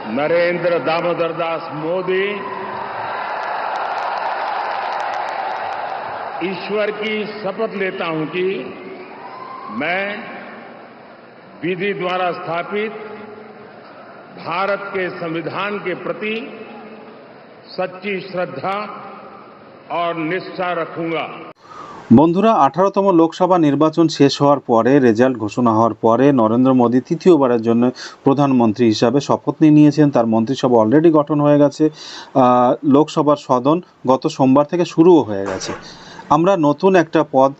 नरेंद्र दामोदर दास मोदी ईश्वर की शपथ लेता हूं कि मैं विधि द्वारा स्थापित भारत के संविधान के प्रति सच्ची श्रद्धा और निष्ठा रखूंगा। বন্ধুরা 18তম লোকসভা নির্বাচন শেষ হওয়ার পরে রেজাল্ট ঘোষণা হওয়ার পরে নরেন্দ্র মোদী তৃতীয়বারের জন্য প্রধানমন্ত্রী হিসাবে শপথ নিয়েছেন। তার মন্ত্রিসভা অলরেডি গঠন হয়ে গেছে। লোকসভার সদন গত সোমবার থেকে শুরুও হয়ে গেছে। আমরা নতুন একটা পদ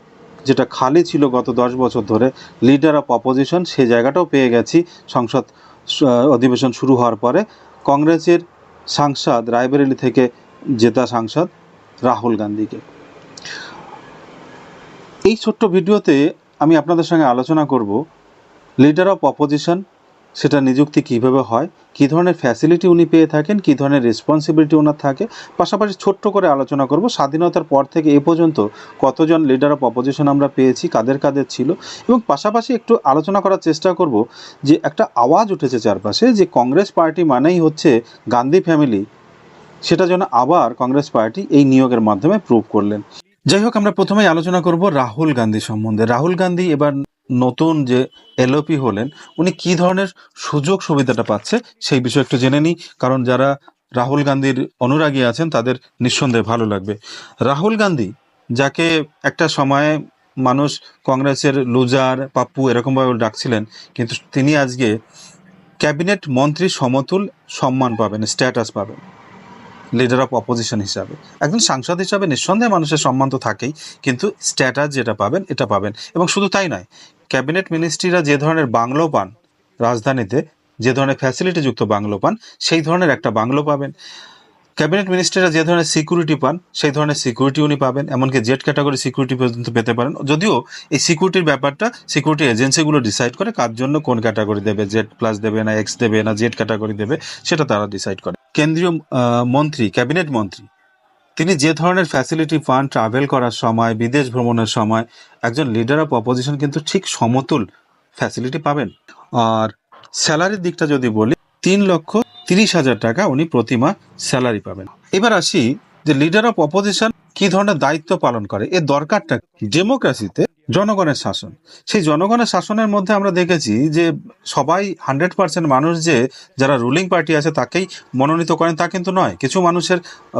যেটা খালি ছিল গত 10 বছর ধরে, লিডার অফ অপোজিশন, সেই জায়গাটাও পেয়ে গেছি সংসদ অধিবেশন শুরু হওয়ার পরে। কংগ্রেসের সাংসদ, রায়বেরেলি থেকে জেতা সাংসদ রাহুল গান্ধীকে। এই ছোট্ট ভিডিওতে আমি আপনাদের সঙ্গে আলোচনা করব লিডার অফ অপোজিশন, সেটা নিযুক্তি কিভাবে হয়, কী ধরনের ফ্যাসিলিটি উনি পেয়ে থাকেন, কী ধরনের রেসপন্সিবিলিটি ওনার থাকে। পাশাপাশি ছোট্ট করে আলোচনা করব স্বাধীনতার পর থেকে এ পর্যন্ত কতজন লিডার অফ অপোজিশন আমরা পেয়েছি, কাদের কাদের ছিল, এবং পাশাপাশি একটু আলোচনা করার চেষ্টা করব যে একটা আওয়াজ উঠেছে চারপাশে যে কংগ্রেস পার্টি মানেই হচ্ছে গান্ধী ফ্যামিলি, সেটা যেন আবার কংগ্রেস পার্টি এই নিয়োগের মাধ্যমে প্রুভ করলেন। যাই হোক, আমরা প্রথমেই আলোচনা করব রাহুল গান্ধী সম্বন্ধে। রাহুল গান্ধী এবার নতুন যে এলওপি হলেন, উনি কি ধরনের সুযোগ সুবিধাটা পাচ্ছে সেই বিষয়ে একটু জেনে নিই, কারণ যারা রাহুল গান্ধীর অনুরাগী আছেন তাদের নিঃসন্দেহে ভালো লাগবে। রাহুল গান্ধী, যাকে একটা সময়ে মানুষ কংগ্রেসের লুজার, পাপ্পু এরকমভাবে ডাকছিলেন, কিন্তু তিনি আজকে ক্যাবিনেট মন্ত্রী সমতুল সম্মান পাবেন, স্ট্যাটাস পাবেন লিডার অফ অপোজিশন হিসাবে। একজন সাংসদ হিসাবে নিঃসন্দেহে মানুষের সম্মান তো থাকেই, কিন্তু স্ট্যাটাস যেটা পাবেন এটা পাবেন। এবং শুধু তাই নয়, ক্যাবিনেট মিনিস্ট্রিরা যে ধরনের বাংলো পান, রাজধানীতে যে ধরনের ফ্যাসিলিটিযুক্ত বাংলো পান, সেই ধরনের একটা বাংলো পাবেন। ক্যাবিনেট মিনিস্টাররা যে ধরনের সিকিউরিটি পান, সেই ধরনের সিকিউরিটি উনি পাবেন, এমনকি জেড ক্যাটাগরি সিকিউরিটি পর্যন্ত পেতে পারেন। যদিও এই সিকিউরিটির ব্যাপারটা সিকিউরিটি এজেন্সিগুলো ডিসাইড করে কার জন্য কোন ক্যাটাগরি দেবে, জেড প্লাস দেবে না এক্স দেবে না জেড ক্যাটাগরি দেবে, সেটা তারা ডিসাইড করে। কেন্দ্রীয় মন্ত্রী, ক্যাবিনেট মন্ত্রী, তিনি যে ধরনের ফ্যাসিলিটি পান ট্রাভেল করার সময়, বিদেশ ভ্রমণের সময়, একজন লিডার অফ অপোজিশন কিন্তু ঠিক সমতুল ফ্যাসিলিটি পাবেন। আর স্যালারির দিকটা যদি বলি, 3,30,000 টাকা উনি প্রতিমাহ স্যালারি পাবেন। এবার আসি যে লিডার অফ অপোজিশন কি ধরনের দায়িত্ব পালন করে, এর দরকারটা। ডেমোক্রেসিতে জনগণের শাসন, সেই জনগণের শাসনের মধ্যে আমরা দেখেছি যে সবাই 100% মানুষ যে যারা রুলিং পার্টি আছে তাকেই মনোনীত করেন তা কিন্তু নয়। কিছু মানুষের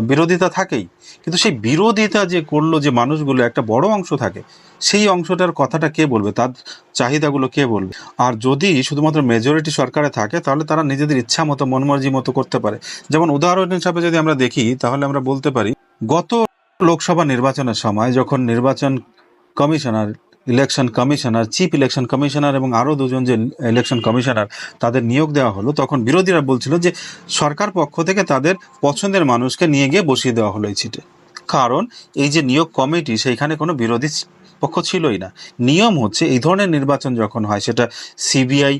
বিরোধিতা থাকেই, কিন্তু সেই বিরোধিতা যে করলো যে মানুষগুলো, একটা বড় অংশ থাকে, সেই অংশটার কথাটা কে বলবে, তার চাহিদাগুলো কে বলবে। আর যদি শুধুমাত্র মেজরিটি সরকারে থাকে তাহলে তারা নিজেদের ইচ্ছা মতো, মনমর্জি মতো করতে পারে। যেমন উদাহরণ হিসাবে যদি আমরা দেখি, তাহলে আমরা বলতে পারি গত লোকসভা নির্বাচনের সময় যখন নির্বাচন commissioner, election commissioner, chief election commissioner এবং আরও দুজন যে ইলেকশন কমিশনার তাদের নিয়োগ দেওয়া হলো, তখন বিরোধীরা বলছিল যে সরকার পক্ষ থেকে তাদের পছন্দের মানুষকে নিয়ে গিয়ে বসিয়ে দেওয়া হলো এই সিটে। কারণ এই যে নিয়োগ কমিটি, সেইখানে কোনো বিরোধী পক্ষ ছিলই না। নিয়ম হচ্ছে এই ধরনের নির্বাচন যখন হয়, সেটা সিবিআই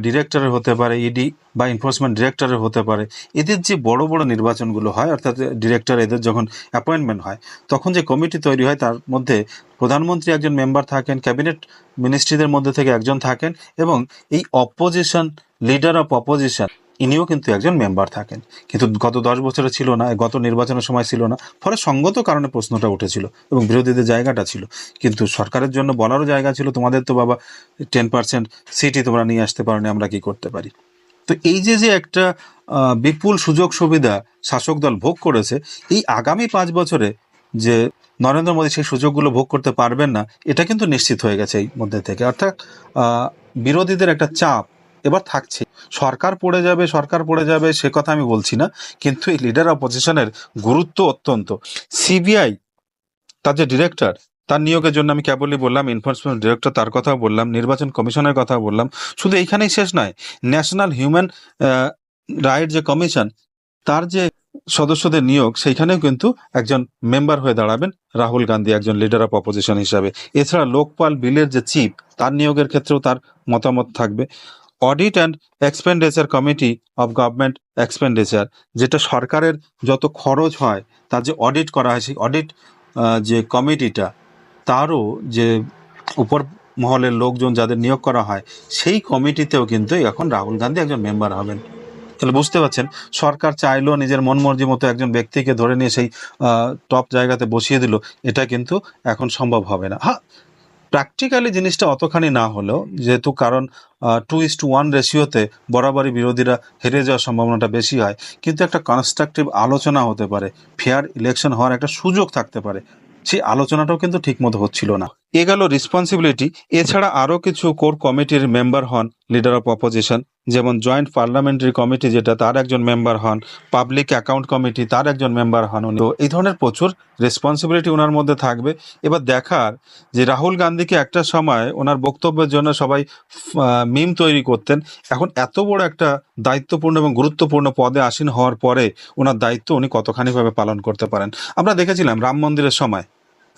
ডিরেক্টরের হতে পারে, ইডি বা এনফোর্সমেন্ট ডিরেক্টরের হতে পারে, এদের যে বড় বড় নির্বাচনগুলো হয়, অর্থাৎ ডিরেক্টর এদের যখন অ্যাপয়েন্টমেন্ট হয়, তখন যে কমিটি তৈরি হয় তার মধ্যে প্রধানমন্ত্রী একজন মেম্বার থাকেন, ক্যাবিনেট মিনিস্ট্রিদের মধ্যে থেকে একজন থাকেন, এবং এই অপোজিশন, লিডার অফ অপোজিশন, ইনিও কিন্তু একজন মেম্বার থাকেন। কিন্তু গত 10 বছরে ছিল না, গত নির্বাচনের সময় ছিল না, ফলে সঙ্গত কারণে প্রশ্নটা উঠেছিল এবং বিরোধীদের জায়গাটা ছিল। কিন্তু সরকারের জন্য বলারও জায়গা ছিল, তোমাদের তো বাবা 10% সিটই তোমরা নিয়ে আসতে পারো, আমরা কি করতে পারি। তো এই যে একটা বিপুল সুযোগ সুবিধা শাসক দল ভোগ করেছে, এই আগামী 5 বছরে যে নরেন্দ্র মোদী সেই সুযোগগুলো ভোগ করতে পারবেন না, এটা কিন্তু নিশ্চিত হয়ে গেছে এই মধ্যে থেকে। অর্থাৎ বিরোধীদের একটা চাপ এবার থাকছে। সরকার পড়ে যাবে সে কথা আমি বলছি না, কিন্তু এই লিডার অপোজিশনের গুরুত্ব অত্যন্ত। সিবিআই তার যে ডিরেক্টর, তার নিয়োগের জন্য আমি কেবলই বললাম, এনফোর্সমেন্ট ডিরেক্টর তার কথাও বললাম, নির্বাচন কমিশনের কথা বললাম। শুধু এইখানেই শেষ নয়, ন্যাশনাল হিউম্যান রাইট যে কমিশন, তার যে সদস্যদের নিয়োগ, সেইখানেও কিন্তু একজন মেম্বার হয়ে দাঁড়াবেন রাহুল গান্ধী, একজন লিডার অফ অপোজিশন হিসাবে। এছাড়া লোকপাল বিলের যে চিফ, তার নিয়োগের ক্ষেত্রেও তার মতামত থাকবে। Audit and expenditure committee of government expenditure, যেটা সরকারের যত খরচ হয় তার যে অডিট করা হয়, সেই অডিট যে কমিটিটা, তারও যে উপর মহলের লোকজন যাদের নিয়োগ করা হয়, সেই কমিটিতেও কিন্তু এখন রাহুল গান্ধী একজন মেম্বার হবেন। তাহলে বুঝতে পারছেন, সরকার চাইলেও নিজের মন মর্জি মতো একজন ব্যক্তিকে ধরে নিয়ে সেই টপ জায়গাতে বসিয়ে দিল, এটা কিন্তু এখন সম্ভব হবে না। হ্যাঁ, প্র্যাকটিক্যালি জিনিসটা অতখানি না হলেও, যেহেতু কারণ 2:1 রেশিওতে বরাবরই বিরোধীরা হেরে যাওয়ার সম্ভাবনাটা বেশি হয়, কিন্তু একটা কনস্ট্রাকটিভ আলোচনা হতে পারে, ফেয়ার ইলেকশন হওয়ার একটা সুযোগ থাকতে পারে, সেই আলোচনাটাও কিন্তু ঠিকমতো হচ্ছিল না। এ গেল রেসপন্সিবিলিটি। এছাড়া আরও কিছু কোর কমিটির মেম্বার হন লিডার অফ অপোজিশন, যেমন জয়েন্ট পার্লামেন্টারি কমিটি, যেটা তার একজন মেম্বার হন, পাবলিক অ্যাকাউন্ট কমিটি, তার একজন মেম্বার হন উনি। তো এই ধরনের প্রচুর রেসপন্সিবিলিটি ওনার মধ্যে থাকবে। এবার দেখার যে রাহুল গান্ধীকে একটা সময় ওনার বক্তব্যের জন্য সবাই মিম তৈরি করতেন, এখন এত বড় একটা দায়িত্বপূর্ণ এবং গুরুত্বপূর্ণ পদে আসীন হওয়ার পরে ওনার দায়িত্ব উনি কতখানিভাবে পালন করতে পারেন। আমরা দেখেছিলাম রাম মন্দিরের সময়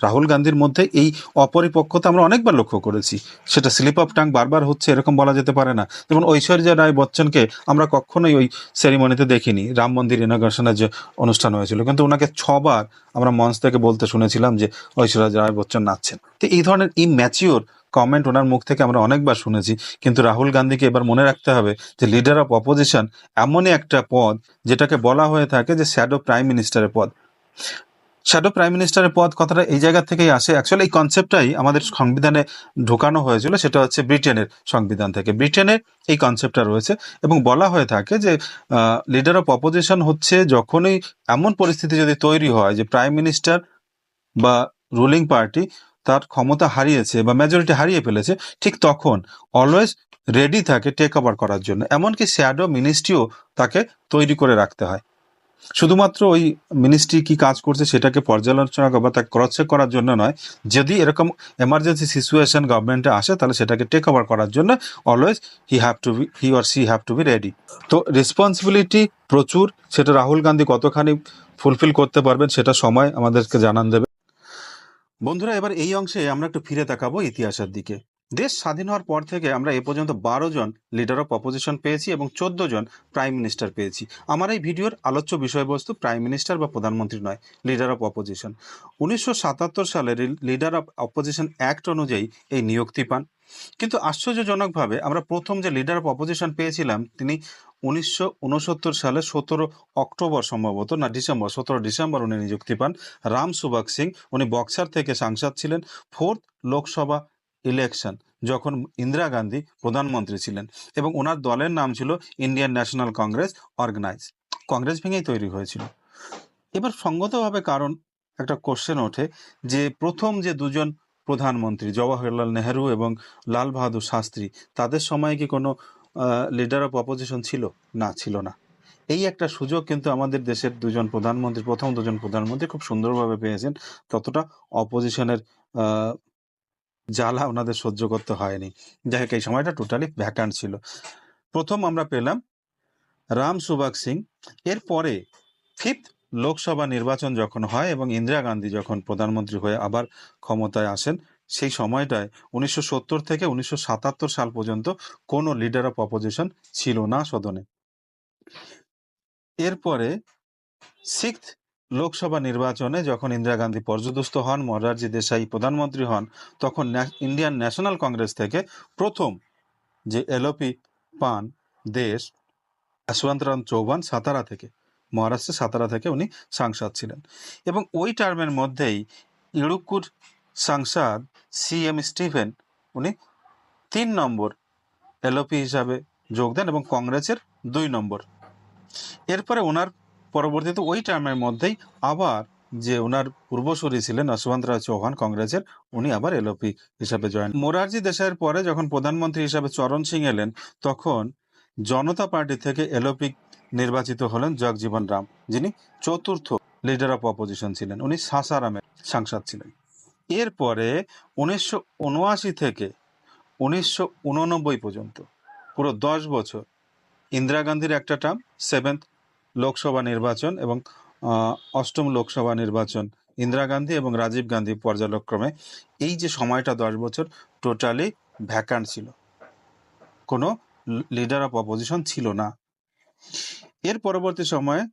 রাহুল গান্ধীর মধ্যে এই অপরিপক্কতা আমরা অনেকবার লক্ষ্য করেছি। সেটা স্লিপ অফ টাং বারবার হচ্ছে এরকম বলা যেতে পারে না। যেমন ঐশ্বর্যা রায় বচ্চনকে আমরা কখনোই ওই সেরিমনিতে দেখিনি, রাম মন্দির ইনগ্রেশনের যে অনুষ্ঠান হয়েছিল, কিন্তু ওনাকে 6বার আমরা মঞ্চ থেকে বলতে শুনেছিলাম যে ঐশ্বর্যা রায় বচ্চন নাচছেন। তো এই ধরনের ইম্যাচিওর কমেন্ট ওনার মুখ থেকে আমরা অনেকবার শুনেছি। কিন্তু রাহুল গান্ধীকে এবার মনে রাখতে হবে যে লিডার অফ অপোজিশন এমনই একটা পদ যেটাকে বলা হয়ে থাকে যে শ্যাডো প্রাইম মিনিস্টারের পদ। শ্যাডো প্রাইম মিনিস্টারের পদ কথাটা এই জায়গা থেকেই আসে। অ্যাকচুয়ালি এই কনসেপ্টটাই আমাদের সংবিধানে ঢোকানো হয়েছিল, সেটা হচ্ছে ব্রিটেনের সংবিধান থেকে। ব্রিটেনের এই কনসেপ্টটা রয়েছে এবং বলা হয়ে থাকে যে লিডার অফ অপোজিশন হচ্ছে যখনই এমন পরিস্থিতি যদি তৈরি হয় যে প্রাইম মিনিস্টার বা রুলিং পার্টি তার ক্ষমতা হারিয়েছে বা মেজরিটি হারিয়ে ফেলেছে, ঠিক তখন অলওয়েজ রেডি থাকে টেক ওভার করার জন্য। এমনকি শ্যাডো মিনিস্ট্রিও তাকে তৈরি করে রাখতে হয়, শুধুমাত্র ওই মিনিস্ট্রি কি কাজ করছে সেটাকে পর্যালোচনা বা তাকে ক্রস চেক করার জন্য নয়। যদি এরকম এমার্জেন্সি সিচুয়েশন গভর্নমেন্টে আসে তাহলে সেটাকে টেক ওভার করার জন্য always he or she have to be ready. তো রেসপন্সিবিলিটি প্রচুর, সেটা রাহুল গান্ধী কতখানি ফুলফিল করতে পারবেন সেটা সময় আমাদেরকে জানান দেবে। বন্ধুরা, এবার এই অংশে আমরা একটু ফিরে তাকাবো ইতিহাসের দিকে। দেশ স্বাধীন হওয়ার পর থেকে আমরা এ পর্যন্ত 12 জন লিডার অফ অপোজিশন পেয়েছি এবং 14 জন প্রাইম মিনিস্টার পেয়েছি। আমার এই ভিডিওর আলোচ্য বিষয়বস্তু প্রাইম মিনিস্টার বা প্রধানমন্ত্রী নয়, লিডার অফ অপোজিশন। 1977 সালের লিডার অফ অপোজিশন অ্যাক্ট অনুযায়ী এই নিয়োক্তি পান। কিন্তু আশ্চর্যজনকভাবে আমরা প্রথম যে লিডার অফ অপোজিশন পেয়েছিলাম তিনি 1969 সালে 17 অক্টোবর, সম্ভবত না ডিসেম্বর, 17 ডিসেম্বর উনি নিযুক্তি পান। রাম সুভাগ সিং, উনি বক্সার থেকে সাংসদ ছিলেন। 4th লোকসভা ইলেকশন যখন ইন্দিরা গান্ধী প্রধানমন্ত্রী ছিলেন এবং ওনার দলের নাম ছিল Indian National Congress organise, Congress ভেঙেই তৈরি হয়েছিল। এবার সঙ্গতভাবে কারণ একটা কোশ্চেন ওঠে যে প্রথম যে দুজন প্রধানমন্ত্রী জওয়াহরলাল নেহেরু এবং লাল বাহাদুর শাস্ত্রী, তাদের সময় কি কোনো লিডার অফ অপোজিশন ছিল? না, ছিল না। এই একটা সুযোগ কিন্তু আমাদের দেশের দুজন প্রধানমন্ত্রী, প্রথম দুজন প্রধানমন্ত্রী খুব সুন্দরভাবে পেয়েছেন। ততটা অপোজিশনের জ্বালা ওনাদের সহ্য করতে হয়নি। যাই হোক, এই সময়টা টোটালি ভ্যাকান্ট ছিল। প্রথম আমরা পেলাম রাম সুভাগ সিং। এরপরে 5th লোকসভা নির্বাচন যখন হয় এবং ইন্দিরা গান্ধী যখন প্রধানমন্ত্রী হয়ে আবার ক্ষমতায় আসেন, সেই সময়টায় 1970 থেকে 1977 সাল পর্যন্ত কোনো লিডার অফ অপোজিশন ছিল না সদনে। এরপরে 6th লোকসভা নির্বাচনে যখন ইন্দিরা গান্ধী পর্যুদস্ত হন, মোরারজি দেশাই প্রধানমন্ত্রী হন, তখন ইন্ডিয়ান ন্যাশনাল কংগ্রেস থেকে প্রথম যে এলওপি পান দেশ, যশবন্তরাও চৌহান, সাতারা থেকে, মহারাষ্ট্রের সাতারা থেকে উনি সাংসদ ছিলেন। এবং ওই টার্মের মধ্যেই ইড়ুক্কুর সাংসদ CM স্টিফেন উনি 3 নম্বর এলওপি হিসাবে যোগ দেন এবং কংগ্রেসের 2 নম্বর। এরপরে ওনার পরবর্তীতে ওই টার্মের মধ্যেই আবার যে ওনার পূর্বসূরি ছিলেন যশবন্তরাও চৌহান কংগ্রেসের, উনি আবার এলওপি হিসাবে জয়েন। মোরারজি দেশাইয়ের পরে যখন প্রধানমন্ত্রী হিসাবে চরণ সিং এলেন, তখন জনতা পার্টি থেকে এলওপি নির্বাচিত হলেন জগজীবন রাম, যিনি চতুর্থ লিডার অফ অপোজিশন ছিলেন। উনি সাসারামের সাংসদ ছিলেন। এরপরে 1979 থেকে 1989 পর্যন্ত পুরো 10 বছর ইন্দিরা গান্ধীর একটা টার্ম, 7th লোকসভা নির্বাচন এবং 8ম লোকসভা নির্বাচন ইন্দিরা গান্ধী এবং রাজীব গান্ধী পর্যায়ক্রমে। এই যে সময়টা 10 বছর টোটালি ভ্যাকান্ট ছিল, কোনো লিডার অফ অপোজিশন ছিল না। এর পরবর্তী সময়ে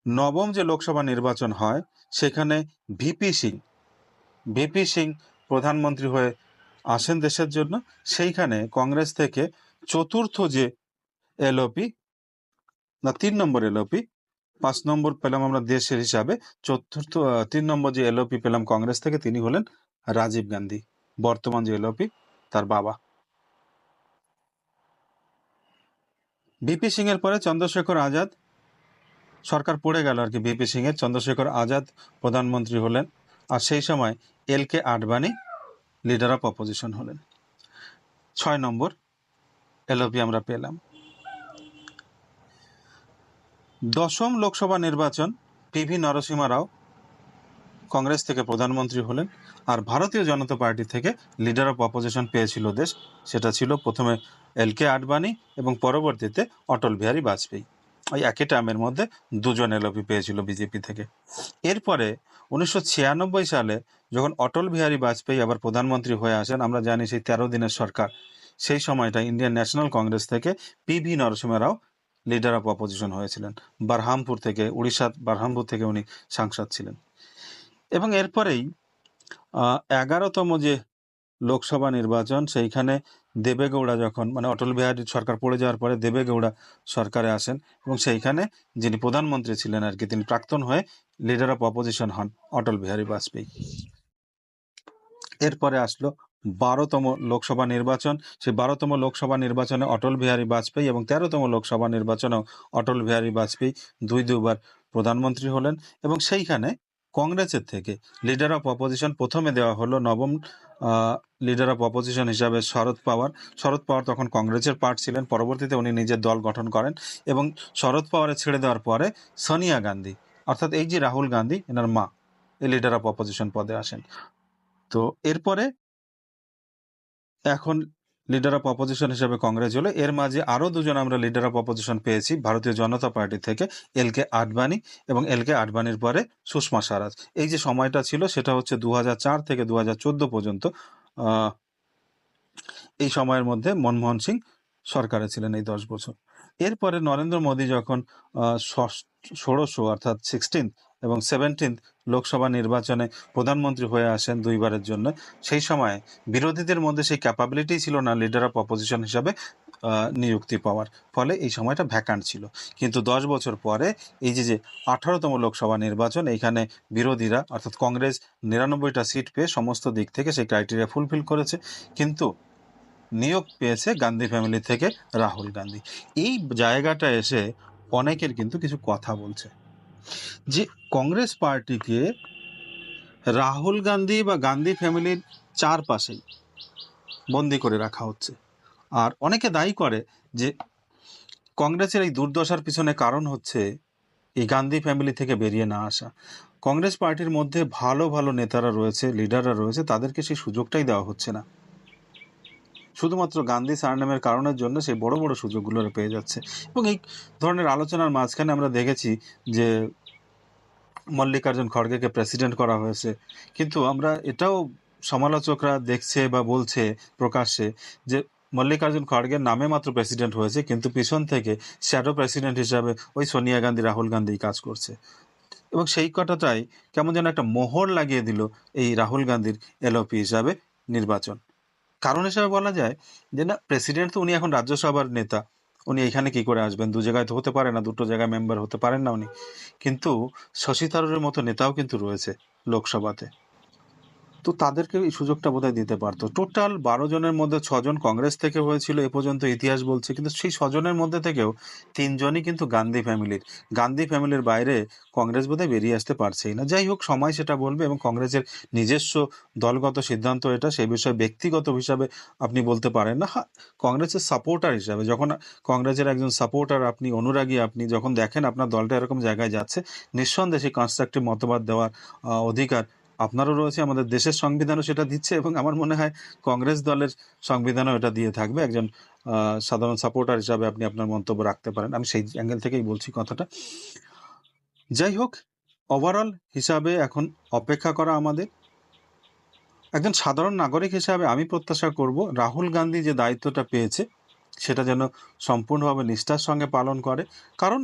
9ম যে লোকসভা নির্বাচন হয় সেখানে ভিপি সিং প্রধানমন্ত্রী হয়ে আসেন দেশের জন্য। সেইখানে কংগ্রেস থেকে চতুর্থ যে এলওপি না 3 নম্বর এলওপি, 5 নম্বর পেলাম আমরা দেশের হিসাবে, 3 নম্বর যে এলওপি পেলাম কংগ্রেস থেকে তিনি হলেন রাজীব গান্ধী, বর্তমান যে এলওপি তার বাবা। ভিপি সিং এর পরে চন্দ্রশেখর আজাদ, সরকার পড়ে গেল আর কি ভিপি সিং এর, চন্দ্রশেখর আজাদ প্রধানমন্ত্রী হলেন, আর সেই সময় এল কে আডবাণী লিডার অফ অপোজিশন হলেন। 6 নম্বর এলওপি আমরা পেলাম। 10ম লোকসভা নির্বাচন পিভি নরসিংহ রাও কংগ্রেস থেকে প্রধানমন্ত্রী হলেন, আর ভারতীয় জনতা পার্টি থেকে লিডার অফ অপোজিশন পেয়েছিল দেশ, সেটা ছিল প্রথমে এল কে আডবাণী এবং পরবর্তীতে অটল বিহারী বাজপেয়ী। ওই একই টার্মের মধ্যে দুজন এলওপি পেয়েছিল বিজেপি থেকে। এরপরে 1996 সালে যখন অটল বিহারী বাজপেয়ী আবার প্রধানমন্ত্রী হয়ে আসেন, আমরা জানি সেই 13 দিনের সরকার, সেই সময়টা ইন্ডিয়ান ন্যাশনাল কংগ্রেস থেকে PV Narasimha Rao leader of opposition হয়েছিলেন। বারহামপুর থেকে, উড়িষ্যার বারহামপুর থেকে উনি সাংসদ ছিলেন। এবং এরপরেই 11তম যে লোকসভা নির্বাচন, সেইখানে দেবেগৌড়া যখন, মানে অটল বিহারী সরকার পড়ে যাওয়ার পরে দেবেগৌড়া সরকারে আসেন এবং সেইখানে যিনি প্রধানমন্ত্রী ছিলেন আর কি, তিনি প্রাক্তন হয়ে লিডার অফ অপোজিশন হন অটল বিহারী বাজপেয়ী। এরপরে আসলো 12তম লোকসভা নির্বাচন। সেই 12তম লোকসভা নির্বাচনে অটল বিহারী বাজপেয়ী এবং 13তম লোকসভা নির্বাচনেও অটল বিহারী বাজপেয়ী দুইবার প্রধানমন্ত্রী হলেন। এবং সেইখানে কংগ্রেসের থেকে লিডার অফ অপোজিশন প্রথমে দেওয়া হলো নবম লিডার অফ অপোজিশন হিসাবে শরদ পাওয়ার। শরদ পাওয়ার তখন কংগ্রেসের পার্ট ছিলেন, পরবর্তীতে উনি নিজের দল গঠন করেন এবং শরদ পাওয়ারে ছেড়ে দেওয়ার পরে সোনিয়া গান্ধী, অর্থাৎ এই যে রাহুল গান্ধী, এনার মা, এই লিডার অফ অপোজিশন পদে আসেন। তো এরপরে এখন লিডার অফ অপোজিশন হিসেবে কংগ্রেস হলো। এর মাঝে আরও দুজন আমরা লিডার অফ অপোজিশন পেয়েছি ভারতীয় জনতা পার্টি থেকে, এল কে আডবাণী এবং এল কে আডবাণীর পরে সুষমা স্বরাজ। এই যে সময়টা ছিল সেটা হচ্ছে 2004 থেকে 2014 পর্যন্ত। এই সময়ের মধ্যে মনমোহন সিং সরকারে ছিলেন এই 10 বছর। এরপরে নরেন্দ্র মোদী যখন 16 অর্থাৎ 16 এবং 17 লোকসভা নির্বাচনে প্রধানমন্ত্রী হয়ে আসেন দুইবারের জন্য, সেই সময় বিরোধীদের মধ্যে সেই ক্যাপাবিলিটি ছিল না লিডার অফ অপোজিশন হিসাবে নিযুক্তি পাওয়ার, ফলে এই সময়টা ভ্যাকান্ট ছিল। কিন্তু 10 বছর পরে এই যে 18তম লোকসভা নির্বাচন, এইখানে বিরোধীরা অর্থাৎ কংগ্রেস 99টা সিট পেয়ে সমস্ত দিক থেকে সেই ক্রাইটেরিয়া ফুলফিল করেছে, কিন্তু নিয়োগ পেয়েছে গান্ধী ফ্যামিলি থেকে রাহুল গান্ধী। এই জায়গাটা এসে অনেকের কিন্তু কিছু কথা বলছে যে কংগ্রেস পার্টিকে রাহুল গান্ধী বা গান্ধী ফ্যামিলির চারপাশেই বন্দি করে রাখা হচ্ছে, আর অনেকে দায়ী করে যে কংগ্রেসের এই দুর্দশার পিছনে কারণ হচ্ছে এই গান্ধী ফ্যামিলি থেকে বেরিয়ে না আসা। কংগ্রেস পার্টির মধ্যে ভালো ভালো নেতারা রয়েছে, লিডাররা রয়েছে, তাদেরকে সেই সুযোগটাই দেওয়া হচ্ছে না। শুধুমাত্র গান্ধী সারনেমের কারণের জন্য সেই বড় বড় সুযোগগুলো পেয়ে যাচ্ছে। এবং এই ধরনের আলোচনার মাঝখানে আমরা দেখেছি যে মল্লিকার্জুন খড়গেকে প্রেসিডেন্ট করা হয়েছে, কিন্তু আমরা এটাও সমালোচকরা দেখছে বা বলছে প্রকাশ্যে যে মল্লিকার্জুন খড়গের নামে মাত্র প্রেসিডেন্ট হয়েছে, কিন্তু পিছন থেকে শ্যাডো প্রেসিডেন্ট হিসাবে ওই সোনিয়া গান্ধী, রাহুল গান্ধী কাজ করছে। এবং সেই কথাটাই কেমন যেন একটা মোহর লাগিয়ে দিল এই রাহুল গান্ধীর এলওপি হিসাবে নির্বাচন। কারণ হিসাবে বলা যায় যে না, প্রেসিডেন্ট তো উনি এখন রাজ্যসভার নেতা, উনি এখানে কি করে আসবেন? দু জায়গায় তো হতে পারে না, দুটো জায়গায় মেম্বার হতে পারেন না উনি। কিন্তু শশী থারুরের মতো নেতাও কিন্তু রয়েছে লোকসভাতে, তো তাদেরকে এই সুযোগটা বোধহয় দিতে পারতো। টোটাল 12 জনের মধ্যে 6 জন কংগ্রেস থেকে হয়েছিল এ পর্যন্ত ইতিহাস বলছে, কিন্তু সেই 6 জনের মধ্যে থেকেও 3 জনই কিন্তু গান্ধী ফ্যামিলির। গান্ধী ফ্যামিলির বাইরে কংগ্রেস বোধহয় বেরিয়ে আসতে পারছেই না। যাই হোক, সময় সেটা বলবে, এবং কংগ্রেসের নিজস্ব দলগত সিদ্ধান্ত এটা, সেই বিষয়ে ব্যক্তিগত হিসাবে আপনি বলতে পারেন না। হ্যাঁ, কংগ্রেসের সাপোর্টার হিসাবে, যখন কংগ্রেসের একজন সাপোর্টার আপনি, অনুরাগী আপনি, যখন দেখেন আপনার দলটা এরকম জায়গায় যাচ্ছে, নিঃসন্দেহে সেই কনস্ট্রাকটিভ মতবাদ দেওয়ার অধিকার আপনারও রয়েছে, আমাদের দেশের সংবিধানও সেটা দিচ্ছে, এবং আমার মনে হয় কংগ্রেস দলের সংবিধানও এটা দিয়ে থাকবে। একজন সাধারণ সাপোর্টার হিসাবে আপনি আপনার মন্তব্য রাখতে পারেন, আমি সেই অ্যাঙ্গেল থেকেই বলছি কথাটা। যাই হোক, ওভারঅল হিসাবে এখন অপেক্ষা করা আমাদের। একজন সাধারণ নাগরিক হিসাবে আমি প্রত্যাশা করব রাহুল গান্ধী যে দায়িত্বটা পেয়েছে সেটা যেন সম্পূর্ণভাবে নিষ্ঠার সঙ্গে পালন করে, কারণ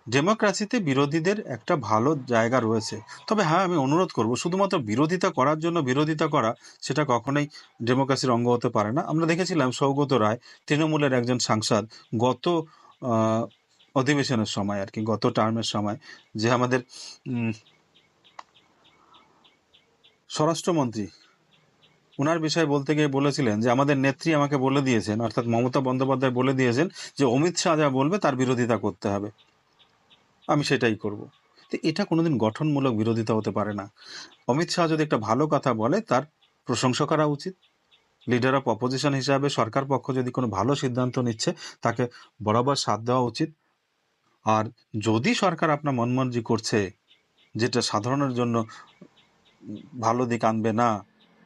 ডেমোক্রেসিতে বিরোধীদের একটা ভালো জায়গা রয়েছে। তবে হ্যাঁ, আমি অনুরোধ করব, শুধুমাত্র বিরোধিতা করার জন্য বিরোধিতা করা সেটা কখনোই ডেমোক্রেসির অঙ্গ হতে পারে না। আমরা দেখেছিলাম সৌগত রায়, তৃণমূলের একজন সাংসদ, গত অধিবেশনের সময় আর কি, গত টার্মের সময়, যে আমাদের স্বরাষ্ট্রমন্ত্রী ওনার বিষয়ে বলতে গিয়ে বলেছিলেন যে আমাদের নেত্রী আমাকে বলে দিয়েছেন, অর্থাৎ মমতা বন্দ্যোপাধ্যায় বলে দিয়েছেন যে অমিত শাহ যা বলবে তার বিরোধিতা করতে হবে, আমি সেটাই করব। তো এটা কোনোদিন গঠনমূলক বিরোধিতা হতে পারে না। অমিত শাহ যদি একটা ভালো কথা বলে তার প্রশংসা করা উচিত। লিডার অফ অপোজিশন হিসাবে সরকার পক্ষ যদি কোনো ভালো সিদ্ধান্ত নিচ্ছে তাকে বরাবর সাথ দেওয়া উচিত। আর যদি সরকার আপনার মনমর্জি করছে যেটা সাধারণের জন্য ভালো দিক আনবে না,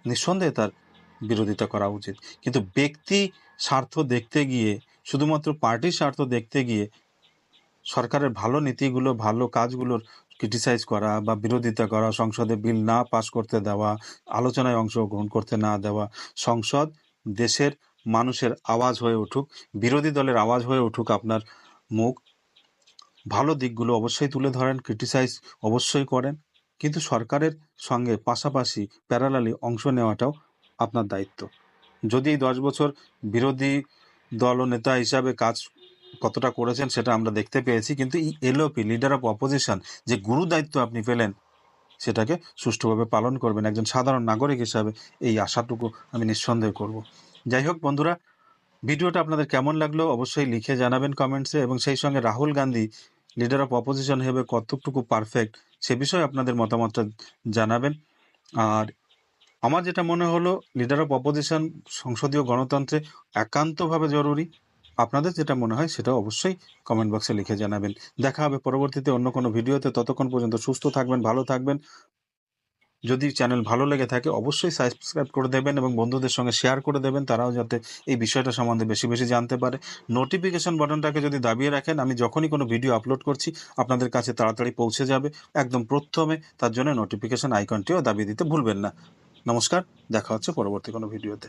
নিঃসন্দেহে তার বিরোধিতা করা উচিত। কিন্তু ব্যক্তি স্বার্থ দেখতে গিয়ে, শুধুমাত্র পার্টির স্বার্থ দেখতে গিয়ে সরকারের ভালো নীতিগুলো, ভালো কাজগুলোর ক্রিটিসাইজ করা বা বিরোধিতা করা, সংসদে বিল না পাস করতে দেওয়া, আলোচনায় অংশগ্রহণ করতে না দেওয়া, সংসদ দেশের মানুষের আওয়াজ হয়ে উঠুক, বিরোধী দলের আওয়াজ হয়ে উঠুক আপনার মুখ, ভালো দিকগুলো অবশ্যই তুলে ধরেন, ক্রিটিসাইজ অবশ্যই করেন, কিন্তু সরকারের সঙ্গে পাশাপাশি প্যারালালি অংশ নেওয়াটাও আপনার দায়িত্ব। যদি এই 10 বছর বিরোধী দল ও নেতা হিসাবে কাজ কতটা করেছেন সেটা আমরা দেখতে পেয়েছি, কিন্তু এই এলওপি, লিডার অফ অপোজিশন, যে গুরু দায়িত্ব আপনি পেলেন সেটাকে সুষ্ঠুভাবে পালন করবেন একজন সাধারণ নাগরিক হিসাবে, এই আশাটুকু আমি নিঃসন্দেহ করব। যাই হোক বন্ধুরা, ভিডিওটা আপনাদের কেমন লাগলো অবশ্যই লিখে জানাবেন কমেন্টসে, এবং সেই সঙ্গে Rahul Gandhi leader of opposition হিসেবে কতটুকু পারফেক্ট সে বিষয়ে আপনাদের মতামতটা জানাবেন। আর আমার যেটা মনে হলো, লিডার অফ অপোজিশন সংসদীয় গণতন্ত্রে একান্তভাবে জরুরি। আপনাদের যেটা মনে হয় সেটা অবশ্যই কমেন্ট বক্সে লিখে জানাবেন। দেখা হবে পরবর্তীতে অন্য কোনো ভিডিওতে। ততক্ষণ পর্যন্ত সুস্থ থাকবেন, ভালো থাকবেন। যদি চ্যানেল ভালো লেগে থাকে অবশ্যই সাবস্ক্রাইব করে দেবেন এবং বন্ধুদের সঙ্গে শেয়ার করে দেবেন, তারাও যাতে এই বিষয়টা সম্বন্ধে বেশি বেশি জানতে পারে। নোটিফিকেশন বাটনটাকে যদি দাবিয়ে রাখেন, আমি যখনই কোনো ভিডিও আপলোড করছি আপনাদের কাছে তাড়াতাড়ি পৌঁছে যাবে একদম প্রথমে। তার জন্য নোটিফিকেশন আইকনটিও দাবিয়ে দিতে ভুলবেন না। নমস্কার, দেখা হচ্ছে পরবর্তী কোনো ভিডিওতে।